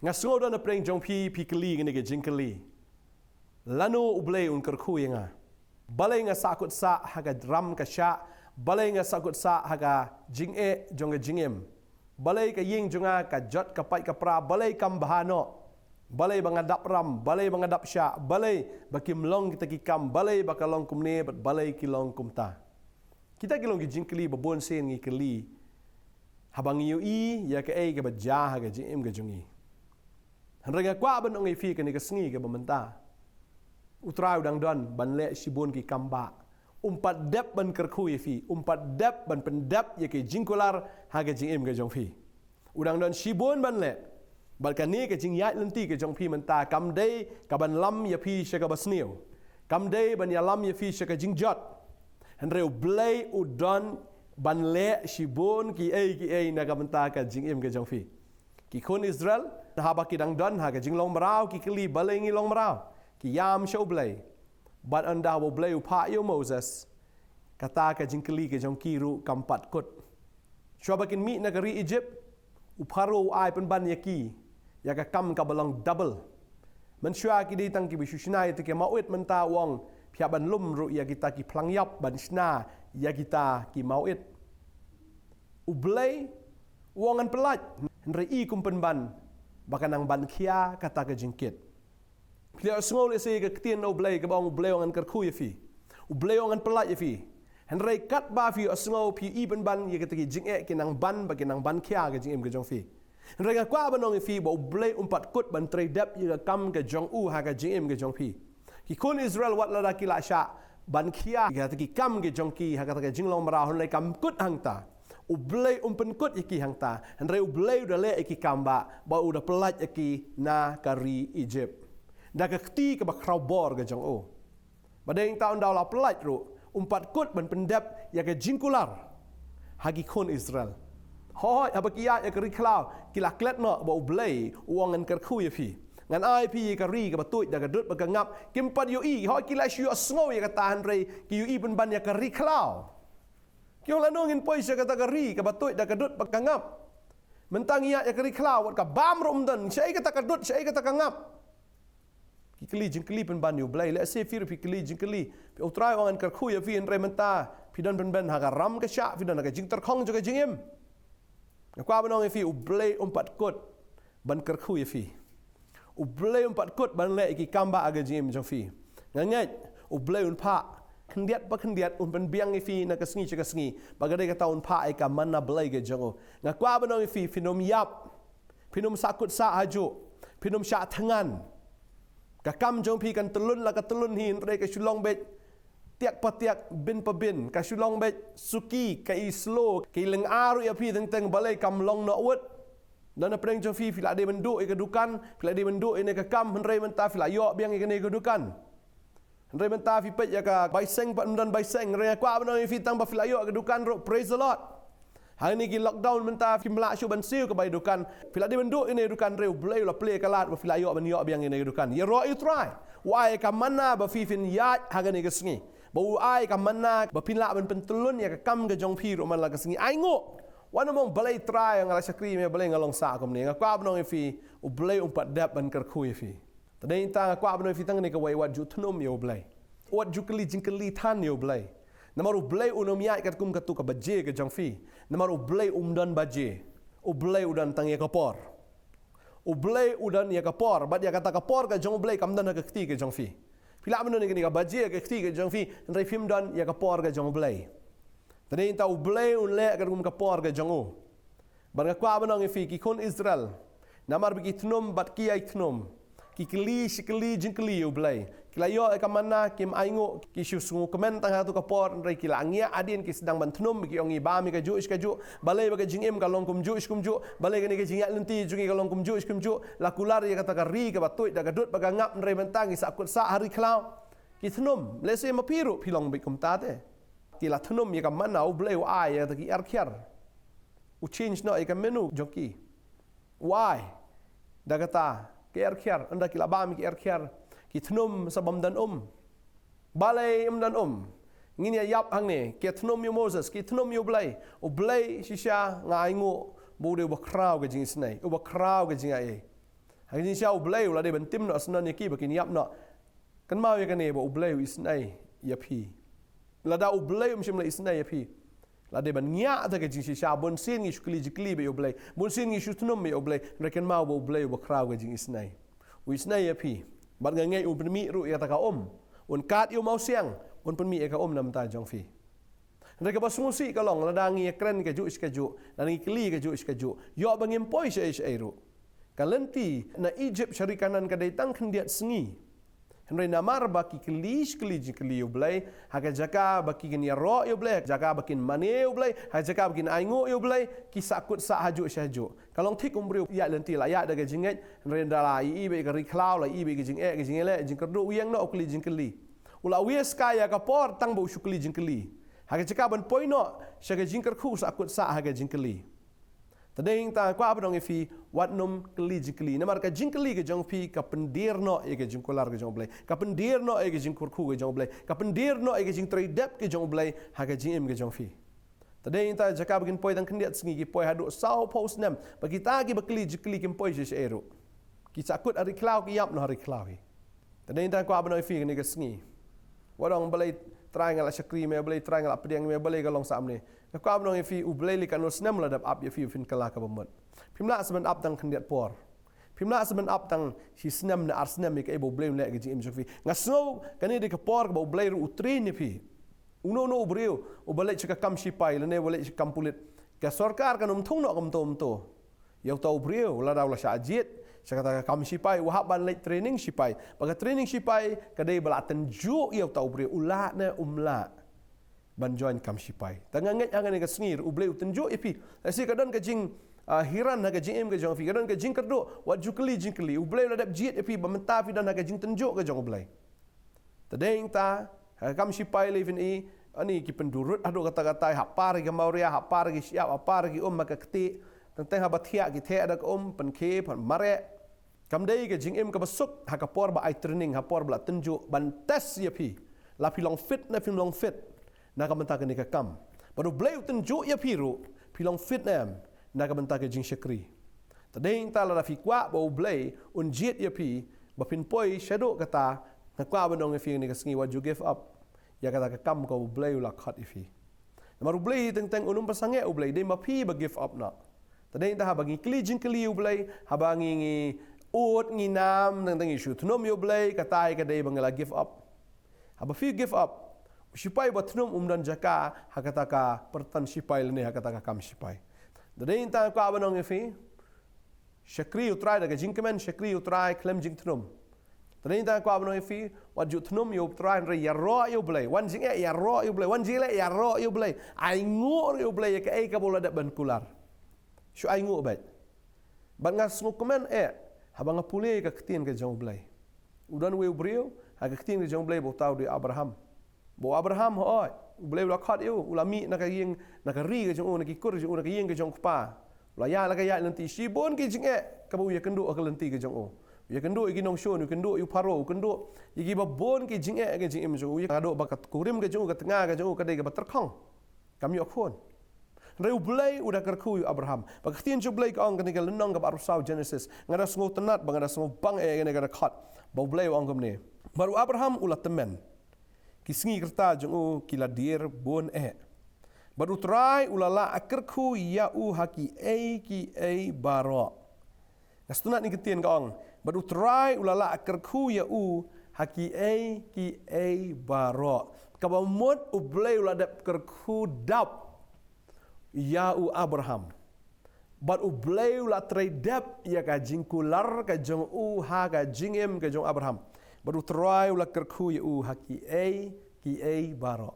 Ngasungau dan apreng jong pi keli ngene ke jingkeli. Lanu ublei un kerkui nga. Balai nga sakut sa haga dram ka sya, balai nga sakut sa haga jing jonga jingem. Balai ka ying jonga ka jot ka pai ka pra, balai kam bahano. Balai bangadap ram, balai bangadap sya, balai bakim long kita kikam, balai bakalong kumne, balai kilong kumta. Kita kilong ki jingkeli babon sen ngi keli. Habang iyo ya ka ke bajah haga jingem ga jongi. Henrenga kwa ban ong ifi ka ni ka sngi ka bamenta. Utrai udang don ban le sibon ki kamba. Umpat dep ban kerkui fi, umpat dep ban pendep ya ke jingkular haga jingem ga jong fi. Udang don sibon ban le. Balkan ni ke jing yat lenti ke jong fi menta kam dei ka ban lam ya fi sya ka basniu. Kam dei ban ya lam ya fi sya ka jingjot. Henreu blai udon ban le sibon ki na ka menta ka jingem ga jong fi. Ki kon Israel haba ki dang don ha ka jing long marau ki kli balai ngi long marau ki yam show blai but anda wo blai upa yo Moses kata ka jing kli ke jong kiru kampat kot shobakin mi negeri Egypt uparo ai pen ban yaki ya ka kam ka balong double man shua ki di tang ki bi shushna te ke mauit menta wong phya ban lum ru ya kita ki plang yap ban shna ya kita ki mauit ublai wongan pelat Nrei kumpen ban bakanang ban kia kata ke jingkit. Pilihan sungau lesi ke ketien ublei ke bawang ublei ongan kerku yafi. Ublei ongan pelat yafi. Henrei kat ba fi sungau pi iben ban ye keteki jingek kinang ban bakinang ban kia ke jingem ke jong fi. Henrei ngakwa banong yafi ba ublei umpat kut ban tredap ye kam ke jong ha ke jingem ke jong fi. Ki kun Israel wat lada kila sya ban kia ke keteki kam ke jong ki ha ke jinglong marah henrei kam kut hangta. Ublei umpen kut iki hangta henrei ublei udah le iki kamba ba udah pelat iki na kari Egypt da ka kti ke bakrau bor ke jong o badeng taun daula pelat ru umpat kut ban pendap ya ke jingkular hagi kon Israel hoi abakia ya kari klau kila klet no ba ublei uangan kerku ya fi ngan ai pi kari ke batut da ka dut ba ngap kimpat yo i hoi kila syu asngau ya kata henrei ki yo i ban ya kari klau Kyo lanungin poi siya kata kari kabatut da kadut pagkangap. Mentang iya ya kari klaw ka bam rumdan siya kata kadut siya kata kangap. Kikli jingkli pen ban yu blai le se fir pi kli jingkli pi utrai wangan karku ya fi enre menta pidan pen ben haga ram ka sya pidan ka jing terkhong juga jingim. Kwa banong fi ublai umpat kot ban karku ya fi. Ublai umpat kot ban le ki kamba aga jingim jong fi. Ngangat ublai unpa kendiat umpen biang ifi na kasngi chaka sngi bagade ka taun pa ai ka manna blai ge jango ngakwa banong ifi finom yap finom sakut sa haju finom sya thangan ka kam jong pi kan telun la ka telun hin re ka shulong bet tiak patiak bin pabin ka shulong bet suki ka islo ki leng aru ya pi teng balai kam long no wet dan apreng jong fi fila de mendu e kedukan fila de mendu ene ka kam henrei menta fila yo biang e kene kedukan Henry menta fi pet ya ka baiseng pat mendan baiseng re kwa bano fi tang ba filayo ke dukan ro praise the Lord. Hari ni ki lockdown menta fi melak syu ban siu ke bai dukan. Fila di benduk ini dukan re blai la play kalat ba filayo ban yo biang ini dukan. Ya ro you try. Wai ka mana ba fi fin yat haga ni ke sengi. Ba ai ka mana ba pinlak ban pentelun ya ka kam ke jong pi ro man la ke sengi. Ai ngo. Wana mong balai try yang ala sakri me balai ngalong sa kom ni. Kwa bano fi blai umpat dap ban kerku fi. Tadai tang kwa bano fi tang ni ka wai wat ju thnum yo blai. Wat ju keli jingkeli tan yo blai. Namaru blai unom yai kat kum katu ka baje ke jong fi. Namaru blai umdan baje. Ublai udan tang ya kapor. Ublai udan ya kapor. Bat ya kata kapor ka jong blai kam dan ka kti ke jong fi. Pila bano ni ka baje ke kti ke jong fi. Ndai film dan ya kapor ka jong blai. Tadai ta ublai un le kat kum kapor ka jong o. Bar ka kwa bano fi ki kon Israel. Namar bi tnum bat ki ai tnum. Ki keli sikeli jingkeli yo blai. Kila yo ka mana kim aingo ki sungu komen tang hatu kapor ndai kila angia adin ki sedang bantnum ki ongi ba mi ka ju balai ba ka jingem ka long kum ju balai ka ni ka jingya lenti ju ka long kum ju la kular ya kata ka ri ka batui da ka dut ba ka ngap ndai bantang ki sakut sa hari klau ki thnum lese ma piru pilong bi kum tate kila thnum ya ka mana u blai wa ai ya ki arkhiar u change no ka menu joki why da kata ki arkhiar anda kila ba mi ki arkhiar Kitnum sabam dan balai dan ngini yap hang ni kitnum yo Moses kitnum yo blai o blai shisha ngai ngo bude ba kraw ga jing snai o ba kraw ga jing ai Hang jing sia ublei la de bentim no asnan yaki bakin yap no. Kan mau ya kane bo ublei isnai ya pi. La da ublei mshim la isnai ya pi. La de ban nya ta ke jing sia bon sin ngi shukli jikli be ublei. Bon sin ngi shutnum be ublei. Rekan mau bo ublei bo kraw ke jing isnai. U isnai ya pi. Ban ngai u penmi ru ya ta ka un kat yu mau siang un penmi ya ka nam ta jong fi. Mereka bersungusi kalong ladangi keren ke ju iskaju, ladangi keli ke ju iskaju. Yo bangim poi se kalenti na Egypt syari kanan ka datang kendiat sengi. Henry namar baki keli ublay, haga jaka baki gini ro ublay, jaka bakin mane ublay, haga jaka bakin aingu ublay, kisakut sa haju syaju. Kalong tik umbriu ya lenti la ya daga jinget, Henry ndala ibe ka riklau la ibe ke jing le jing kerdu uyang no keli jing keli. Ula wies kaya ka por tang bo syukli jing keli. Haga cakap ban poi no syaga jingkar khu sa akut sa haga jingkeli. Tadeng ta kwa abdong ifi wat num keli jingkeli. Namar ka jingkeli ke jong pi ka pendir no e ke jingkolar ke jong blai. Ka pendir no e ke jingkur khu ke jong blai. Ka pendir no e ke jing tradep ke jong blai haga jingim ke jong fi. Tadeng ta cakap begin poi tang kendiat sengi ki poi hadu sau pos nem bagi ta ki bakeli jingkeli kim poi je ero. Ki sakut ari klau ki yap no hari klau hi. Tadeng ta kwa abdong ifi ke sengi. Wadong balai try ngala syakri me boleh try ngala pediang me boleh galong samne ka abnong ifi ublei li kanus nem ladap up ifi fin kala ka bomot pimla semen up tang kendiat por pimla semen up tang si snem na arsnem ke ebo blei le ge im jokfi ngasno kani de ka por ka ublei ru utrin ifi uno no ubreu ublei chika kam sipai le ne boleh kam pulit ka sarkar kanum thung no kam tom to yau tau ubreu la daw la sajit saya kata kami sipai wahab ban late training sipai. Bagi training sipai kadai belatan ju iau tau beri ulat na umla ban join kami sipai. Tangan nget angan ke sengir ublei utenju ipi. Asi kadon ke jing hiran na ke jing em ke jong fi kadon ke jing kerdo wat jukeli ublei ladap jiet ipi bamenta fi dan ke jing tenju ke jong ublei. Tadeng ta kami sipai levin ani ki pendurut ado kata-kata hapar ke mauria hapar ke siap hapar ke maka ketik tentang habatia ki the ada penke pan mare kamdei ke jing em ke besuk ha kapor ba ai training hapor bla tenjuk ban tes ya pi la pilong fit na pilong fit na ka menta ke ni ka kam baru bleu tenjuk ya piru pilong fit nam na ka menta ke jing syakri tadeng ta la fi kwa ba blei un jet ya pi ba pin poi shadow kata na kwa bandong fi ni ka sngi what you give up ya kata ka kam ko bleu la khat ifi maru blei teng unum pasange blei de ma pi ba give up na tadeng ta bagi kli jing kli ublei habangi ngi ut ngi nam nang isu tnom ublei katai ka dei bangala give up haba fi give up sipai batnum umdan jaka hakata ka pertan sipai lene hakata ka kam sipai tadeng ta ka abanong fi syakri utrai daga jingkemen syakri utrai klem jing tnom tadeng ta ka abanong fi waju tnom yu utrai re ya ro ublei wan jing ya ro ublei wan jile ya ro ublei ai ngur ublei ka ai ka bola dak ban kular Syu ai ngu bet. Ban ngas ngu komen habang apule ka ketien ke jong blai. Udan we brio ha ka ketien ke jong blai bo tau di Abraham. Bo Abraham ho blai la khat eu ulami na ka yeng na ka ri ke jong na ki kur jong na ka yeng ke jong pa. La ya la ka ya lenti si bon ke jing ka bu ya kendu ka lenti ke jong o. Ya kendu igi nong shon kendu yu paro kendu igi ba bon ke jing ke jing im jong ya do ba ka kurim ke jong ka tengah ke jong ka dei ka terkhong. Kami okon. Reu blai udah kerku Abraham. Paktian jo blai ka ang kani ka lenong ka arusau Genesis. Ngada sengo tenat bangada sengo bang kani ka khat. Bau blai ang kamne. Baru Abraham ulah temen. Kisngi kerta jong kila dir bon Baru try ulala kerku ya haki ki baro. Nastunat ni ketien ka ang. Baru try ulala kerku ya haki ki baro. Kabamot ublai uladap kerku dap Yau Abraham. But ublei la tradep ya ka jingkular ka jong ha ka jingem ka jong Abraham. But utrai la kerku ya ki baro.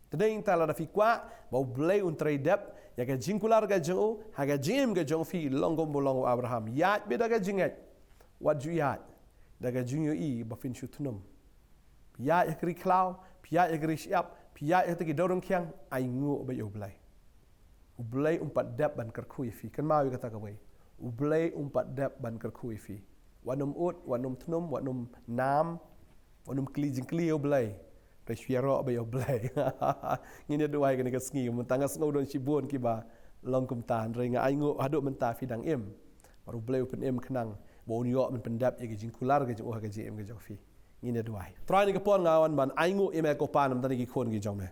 Tadeng ta la fi kwa ba ublei un tradep ya ka jingkular ka jong ha ka jingem ka jong fi longom bolong Abraham. Yat beda ka jinget. Wat ju yat. Daga jingyo ba fin shutnum. Ya kri klau, pia ya kri siap, pia ya tegi dorong kyang ai ngu ba ublei. Ublei umpat dep ban kerkui fi kan mau kata ka wei ublei umpat dep ban kerkui fi wanum ut wanum tnum wanum nam wanum kli jing kli ublei resyaro ba ublei ngini duai kan ka sngi mentangas ngau don sibon ki ba longkum tan renga ai ngo haduk menta fi dang im baru ublei open im kenang bo unyo men pendap ye jing kular ge jong ge jim ge jong fi ngine duai trai ni ke pon ngawan ban aingu ime ko panam tani ki khon ge jong me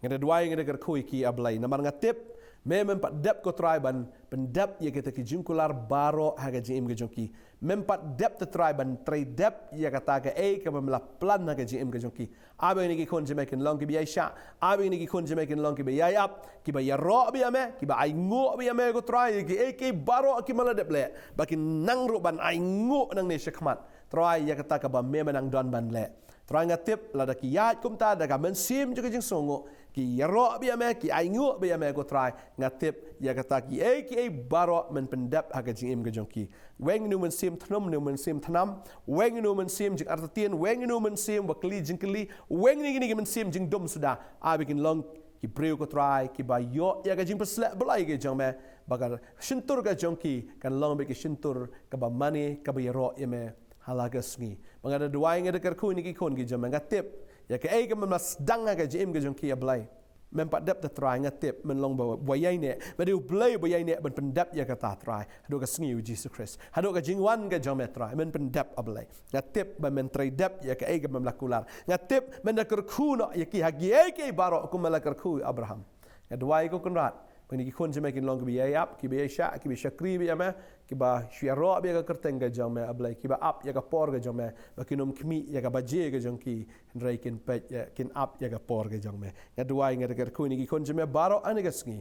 ngene duai ngene ker khui ki ablai namar ngatip memang pat dep ko triban pendap ye kita ki jingkular baro haga jim ge jonki mempat dep te triban tre dep ye kata ke ke memla plan haga jim ge jonki abe ni ki kon jemekin long ki bi aisha abe ni ki kon jemekin long ki bi yap ki ba yaro bi ame ki ba ai ngo bi ame ko try ki ke baro ki mala dep le bakin nang ru ban ai ngo nang ne shakmat try ye kata ke ba memang nang don ban le try ngatip lada ki yat kum ta daga men sim juga jing songo ki yaro bi ame ki ai ngo bi ame ko try ngatip ya kata ki baro men pendap haga jing im ge jonki weng nu men sim thnum nu men sim thnam weng nu men sim jing artatien weng nu men sim wakli jing kli weng ni men sim jing dum sudah abikin long ki breu ko try ki ba yo ya ga jing pesle belai ge jong me bagar shintur ga jonki kan long be ki shintur ka ba mani ka ba yaro yeme halaga sngi mangada duai nge dekar ku ni ki kon gi jom ngatip ya ke ai ke mas dang ga jim ge jonki ya belai mempat dap the try ngatip men long ba boyai ne ba du blai boyai ne ben pendap ya kata try hado ka sngi u Jesus Christ hado ka jingwan ga jom try men pendap ablai ngatip ba men try dap ya ke ai ke melakular ngatip men dekar ku no ya ki hagi ai ke baro ku melakar ku Abraham ya duai ko konrat Pagi ki kon jemekin long ki biayap, ki biaya ki bisyakri bi ame, ki ba syaro bi ka kerteng ga jong me ablai, ki ba up ya ka por ga jong me, ba kinom kmi ya ka baje ga jong ki ndrai kin pet ya kin up ya ka por ga jong me. Ya duai ngar ker ku ni ki kon jeme baro ane ga sngi.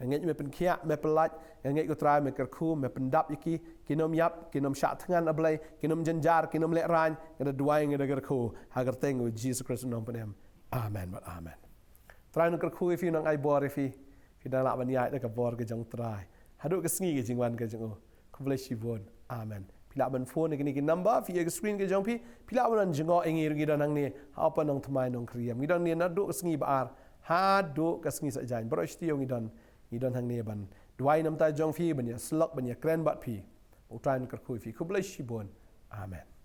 Nget me pen kia me pelat, nget ko try me ker ku me pendap yaki, kinom yap, kinom syak tangan ablai, kinom jenjar, kinom lek ran, ngar duai ngar ker ku ha kerteng with Jesus Christ nom penem. Amen, but amen. Try no ker ku if you nang ai bor if you kita nak baniat dekat bor ke jong try. Haduk ke sengi ke jingwan ke jong. Ku boleh sibon. Amen. Pila ban phone ni ki number fi ke screen ke jong pi. Pila ban jengok ingi ngi dan nang ni. Apa nang temai nang kriam. Ngi dan ni naduk ke sengi baar. Haduk ke sengi sajain. Bro istio ngi dan hang ni ban. Duai nam ta jong fi ban ya slok ban ya kren bat pi. Utran kerkui fi. Ku boleh sibon. Amen.